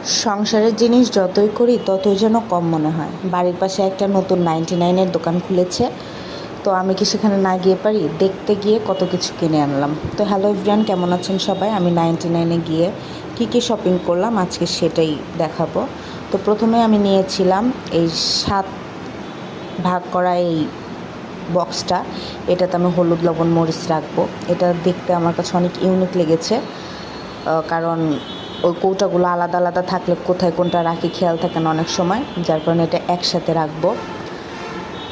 সংসারের জিনিস যতই করি ততই যেন কম মনে হয়। বাড়ির পাশে একটা নতুন 99-এর দোকান খুলেছে, তো আমি কি সেখানে না গিয়ে পারি? দেখতে গিয়ে কত কিছু কিনে আনলাম। তো হ্যালো এভরিওয়ান, কেমন আছেন সবাই? আমি 99-এ গিয়ে কী শপিং করলাম আজকে সেটাই দেখাবো। তো প্রথমে আমি নিয়েছিলাম এই 7 ভাগ করা এই বক্সটা। এটাতে আমি হলুদ, লবণ, মরিচ রাখবো। এটা দেখতে আমার কাছে অনেক ইউনিক লেগেছে, কারণ ওই কৌটাগুলো আলাদা আলাদা থাকলে কোথায় কোনটা রাখি খেয়াল থাকে না অনেক সময়, যার কারণে এটা একসাথে রাখবো।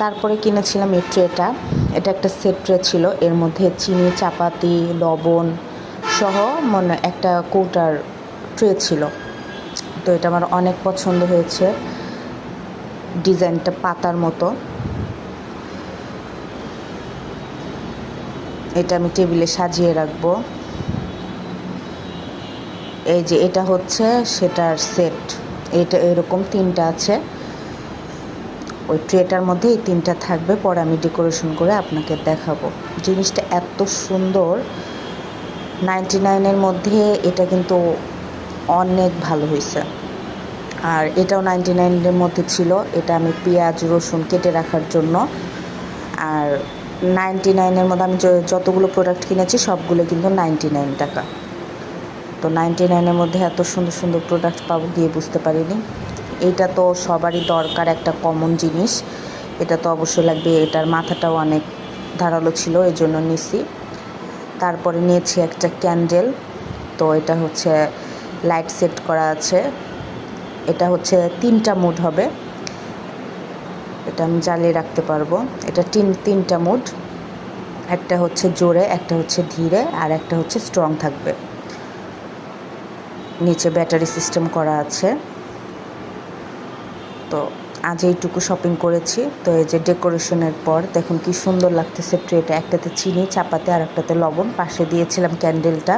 তারপরে কিনেছিলাম এই ট্রেটা। এটা একটা সেট ট্রে ছিল, এর মধ্যে চিনি, চাপাতি, লবণ সহ মানে একটা কৌটার ট্রে ছিল। তো এটা আমার অনেক পছন্দ হয়েছে, ডিজাইনটা পাতার মতো। এটা আমি টেবিলে সাজিয়ে রাখবো। এই যে এটা হচ্ছে সেটার সেট, এটা এরকম 3টা আছে। ওই ট্রেটার মধ্যে এই 3টা থাকবে, পরে আমি ডেকোরেশন করে আপনাকে দেখাবো। জিনিসটা এত সুন্দর, 99-এর মধ্যে এটা কিন্তু অনেক ভালো হয়েছে। আর এটাও 99-এর মধ্যে ছিল। এটা আমি পেঁয়াজ রসুন কেটে রাখার জন্য। আর 99-এর মধ্যে আমি যতগুলো প্রোডাক্ট কিনেছি সবগুলো কিন্তু 99 টাকা। তো 99-এর মধ্যে এত সুন্দর সুন্দর প্রোডাক্ট পাবো গিয়ে বুঝতে পারিনি। এইটা তো সবারই দরকার, একটা কমন জিনিস, এটা তো অবশ্যই লাগবে। এটার মাথাটাও অনেক ধারালো ছিল, এই জন্য নিছি। তারপরে নিয়েছি একটা ক্যান্ডেল। তো এটা হচ্ছে লাইট সেট করা আছে। এটা হচ্ছে 3টা মুড হবে, এটা আমি জ্বালিয়ে রাখতে পারবো। এটা 3টা মুড, একটা হচ্ছে জোরে, একটা হচ্ছে ধীরে, আর একটা হচ্ছে স্ট্রং থাকবে। নিচে ব্যাটারি সিস্টেম করা আছে। তো আজ এইটুকু শপিং করেছি। তো এই যে ডেকোরেশনের পর দেখুন কি সুন্দর লাগতেছে ট্রেটা। একটাতে চিনি, চাপাতি, আর একটাতে লবণ, পাশে দিয়েছিলাম ক্যান্ডেলটা।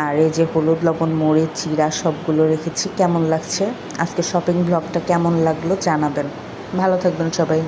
আর এই যে হলুদ, লবণ, মরিচ, জিরা সবগুলো রেখেছি। কেমন লাগছে আজকে শপিং ব্লগটা, কেমন লাগলো জানাবেন। ভালো থাকবেন সবাই।